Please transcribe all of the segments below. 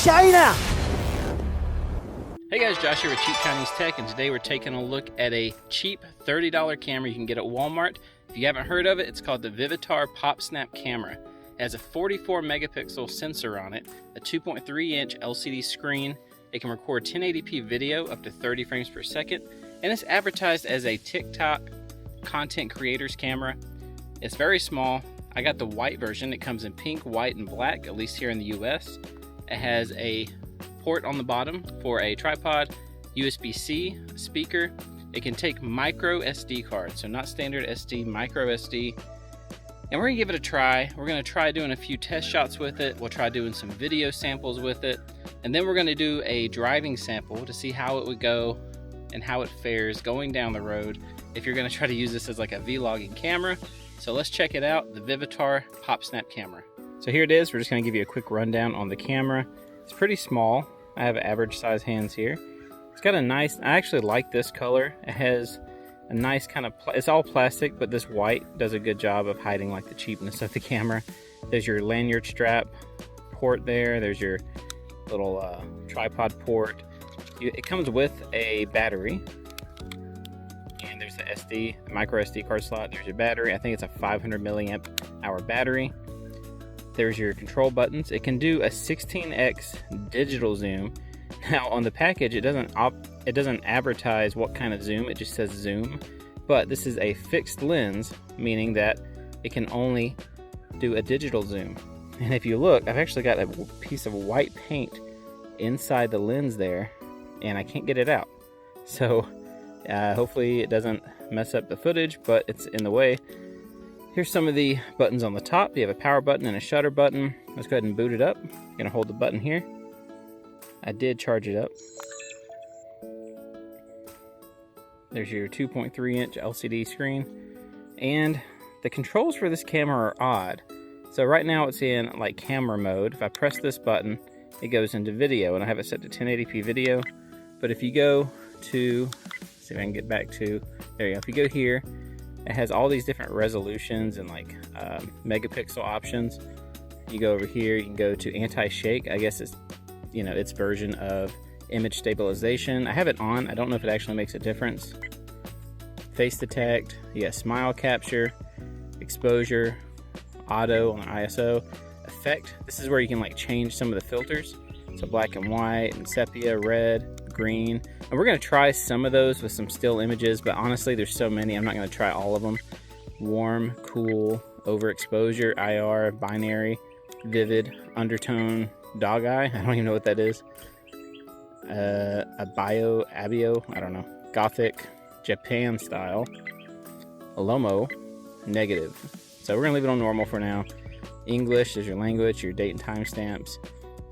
China! Hey guys, Josh here with Cheap Chinese Tech, and today we're taking a look at a cheap $30 camera you can get at Walmart. If you haven't heard of it, it's called the Vivitar PopSnap camera. It has a 44 megapixel sensor on it, a 2.3 inch LCD screen. It can record 1080p video up to 30 frames per second, and it's advertised as a TikTok content creator's camera. It's very small. I got the white version. It comes in pink, white, and black, at least here in the US. It has a port on the bottom for a tripod, USB-C, speaker. It can take micro SD cards, so not standard SD, micro SD. And we're gonna give it a try. We're gonna try doing a few test shots with it. We'll try doing some video samples with it. And then we're gonna do a driving sample to see how it would go and how it fares going down the road if you're gonna try to use this as like a vlogging camera. So let's check it out, the Vivitar PopSnap camera. So here it is. We're just gonna give you a quick rundown on the camera. It's pretty small. I have average size hands here. It's got a nice, I actually like this color. It has a nice kind of, it's all plastic, but this white does a good job of hiding like the cheapness of the camera. There's your lanyard strap port there. There's your little tripod port. It comes with a battery. And there's the micro SD card slot. There's your battery. I think it's a 500 milliamp hour battery. There's your control buttons. It can do a 16x digital zoom. Now on the package, it doesn't advertise what kind of zoom. It just says zoom. But this is a fixed lens, meaning that it can only do a digital zoom. And if you look, I've actually got a piece of white paint inside the lens there, and I can't get it out. So hopefully it doesn't mess up the footage, but it's in the way. Here's some of the buttons on the top. You have a power button and a shutter button. Let's go ahead and boot it up. I'm gonna hold the button here. I did charge it up. There's your 2.3 inch LCD screen. And the controls for this camera are odd. So right now it's in like camera mode. If I press this button, it goes into video, and I have it set to 1080p video. But if you go to, let's see if I can get back to, there you go. If you go here, it has all these different resolutions and like megapixel options. You go over here, you can go to anti-shake. I guess it's, you know, its version of image stabilization. I have it on. I don't know if it actually makes a difference. Face detect, you got smile capture, exposure, auto on ISO, effect. This is where you can like change some of the filters. So black and white and sepia, red, green. And we're gonna try some of those with some still images, but honestly, there's so many, I'm not gonna try all of them. Warm, cool, overexposure, IR, binary, vivid, undertone, dog eye. I don't even know what that is. Abio, I don't know. Gothic, Japan style, Alomo, negative. So we're gonna leave it on normal for now. English is your language, your date and time stamps.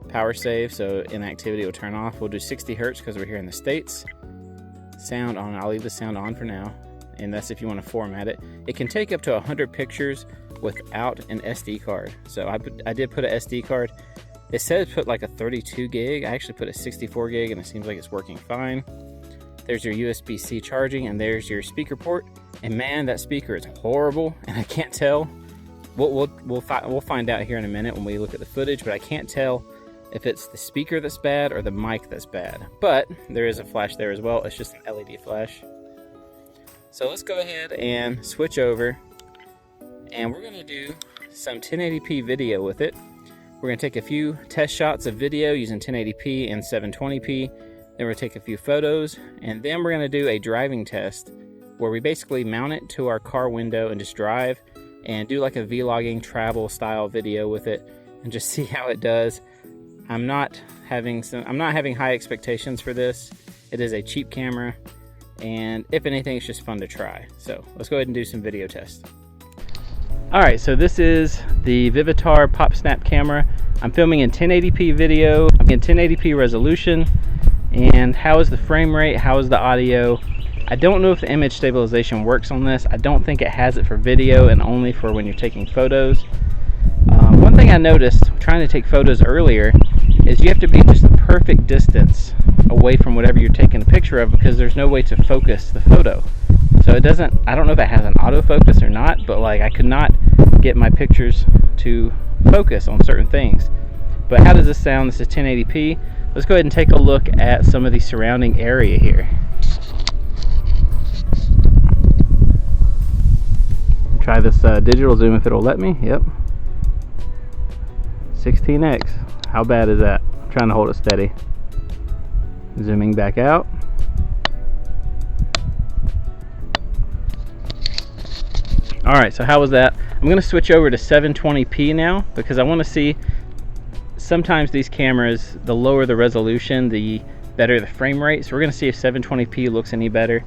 Power save, so inactivity will turn off. We'll do 60 hertz because we're here in the States. Sound on, I'll leave the sound on for now. And that's if you want to format it. It can take up to 100 pictures without an SD card. So I did put an SD card. It says put like a 32 gig. I actually put a 64 gig and it seems like it's working fine. There's your USB-C charging, and there's your speaker port. And man, that speaker is horrible, and I can't tell. We'll find out here in a minute when we look at the footage, but I can't tell if it's the speaker that's bad or the mic that's bad. But there is a flash there as well. It's just an LED flash. So let's go ahead and switch over, and we're gonna do some 1080p video with it. We're gonna take a few test shots of video using 1080p and 720p. Then we're gonna take a few photos, and then we're gonna do a driving test where we basically mount it to our car window and just drive and do like a vlogging travel style video with it and just see how it does. I'm not having high expectations for this. It is a cheap camera, and if anything, it's just fun to try. So let's go ahead and do some video tests. All right, so this is the Vivitar PopSnap camera. I'm filming in 1080p video. I'm in 1080p resolution. And how is the frame rate? How is the audio? I don't know if the image stabilization works on this. I don't think it has it for video and only for when you're taking photos. One thing I noticed trying to take photos earlier is you have to be just the perfect distance away from whatever you're taking a picture of, because there's no way to focus the photo. So it doesn't, I don't know if it has an autofocus or not, but like I could not get my pictures to focus on certain things. But how does this sound? This is 1080p. Let's go ahead and take a look at some of the surrounding area here. Try this digital zoom if it'll let me. Yep. 16x. How bad is that? I'm trying to hold it steady. Zooming back out. Alright, so how was that? I'm going to switch over to 720p now because I want to see, sometimes these cameras, the lower the resolution, the better the frame rate. So we're going to see if 720p looks any better.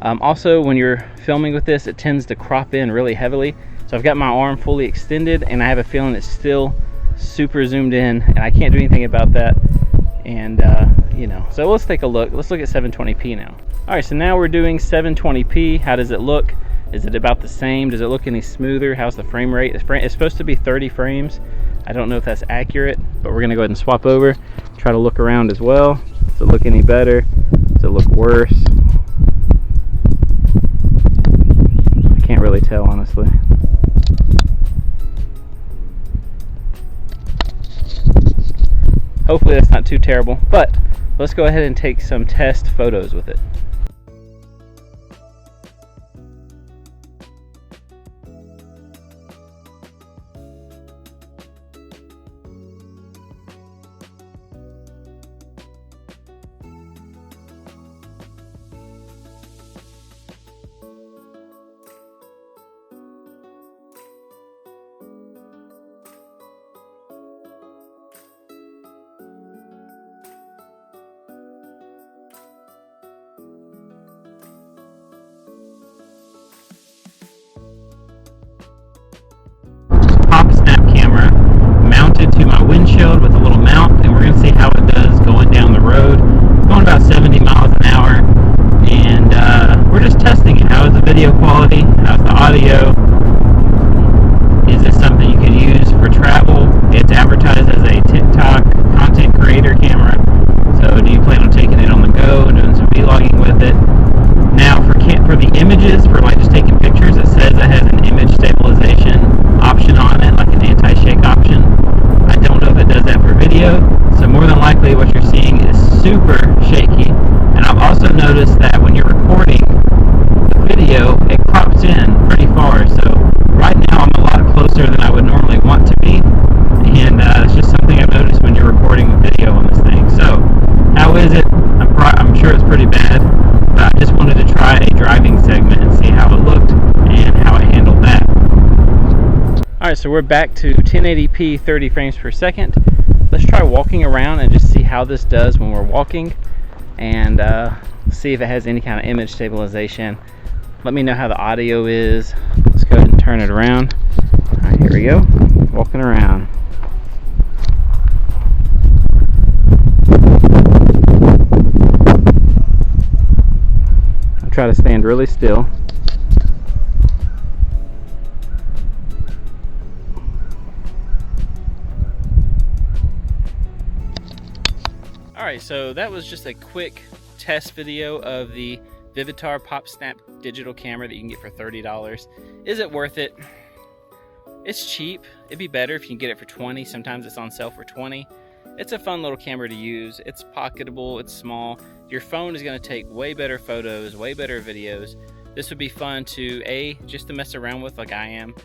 Also, when you're filming with this, it tends to crop in really heavily. So I've got my arm fully extended and I have a feeling it's still super zoomed in and I can't do anything about that. And you know, so let's take a look. Let's look at 720p now. All right, so now we're doing 720p. How does it look? Is it about the same? Does it look any smoother? How's the frame rate? It's supposed to be 30 frames. I don't know if that's accurate, but we're gonna go ahead and swap over, try to look around as well. Does it look any better? Does it look worse? I can't really tell, honestly. Hopefully that's not too terrible, but let's go ahead and take some test photos with it. PopSnap camera mounted to my windshield with a little mount, and we're going to see how it does going down the road. Going about 70 miles an hour, and we're just testing it. How is the video quality? How's the audio? Is this something you can use for travel? It's advertised as a TikTok content creator camera, so do you plan on taking it on the go and doing some vlogging with it? Now for the images, for like just taking pictures, it says it has an image stabilization option on it, like an anti-shake option. I don't know if it does that for video, so more than likely what you're seeing is super shaky. And I've also noticed that when you're recording the video, it crops in pretty far. So right now I'm a lot closer than I would normally want to be, and it's just something I've noticed when you're recording video on this thing. So how is it? I'm sure it's pretty bad, but I just wanted to try a driving segment and see how it looked and how it handled that. Alright, so we're back to 1080p 30 frames per second. Let's try walking around and just see how this does when we're walking, and see if it has any kind of image stabilization. Let me know how the audio is. Let's go ahead and turn it around. Alright, here we go. Walking around. I'll try to stand really still. Alright, so that was just a quick test video of the Vivitar PopSnap digital camera that you can get for $30. Is it worth it? It's cheap. It'd be better if you can get it for $20. Sometimes it's on sale for $20. It's a fun little camera to use. It's pocketable, it's small. Your phone is going to take way better photos, way better videos. This would be fun to A, just to mess around with like I am,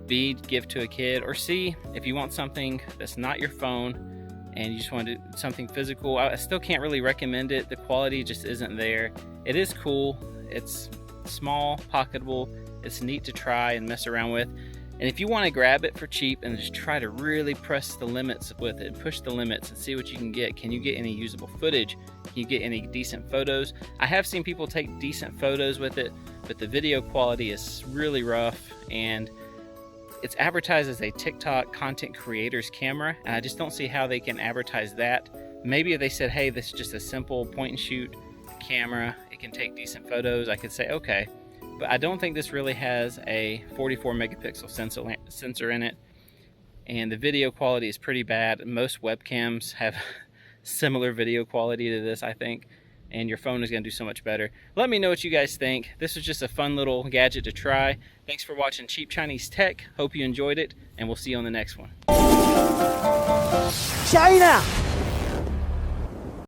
B, give to a kid, or C, if you want something that's not your phone and you just want to do something physical. I still can't really recommend it. The quality just isn't there. It is cool. It's small, pocketable. It's neat to try and mess around with. And if you want to grab it for cheap and just try to really press the limits with it, push the limits and see what you can get. Can you get any usable footage? Can you get any decent photos? I have seen people take decent photos with it, but the video quality is really rough, and it's advertised as a TikTok content creator's camera, and I just don't see how they can advertise that. Maybe if they said, hey, this is just a simple point and shoot camera, it can take decent photos, I could say okay. But I don't think this really has a 44 megapixel sensor in it, and the video quality is pretty bad. Most webcams have similar video quality to this, I think, and your phone is going to do so much better. Let me know what you guys think. This was just a fun little gadget to try. Thanks for watching Cheap Chinese Tech. Hope you enjoyed it, and we'll see you on the next one. China.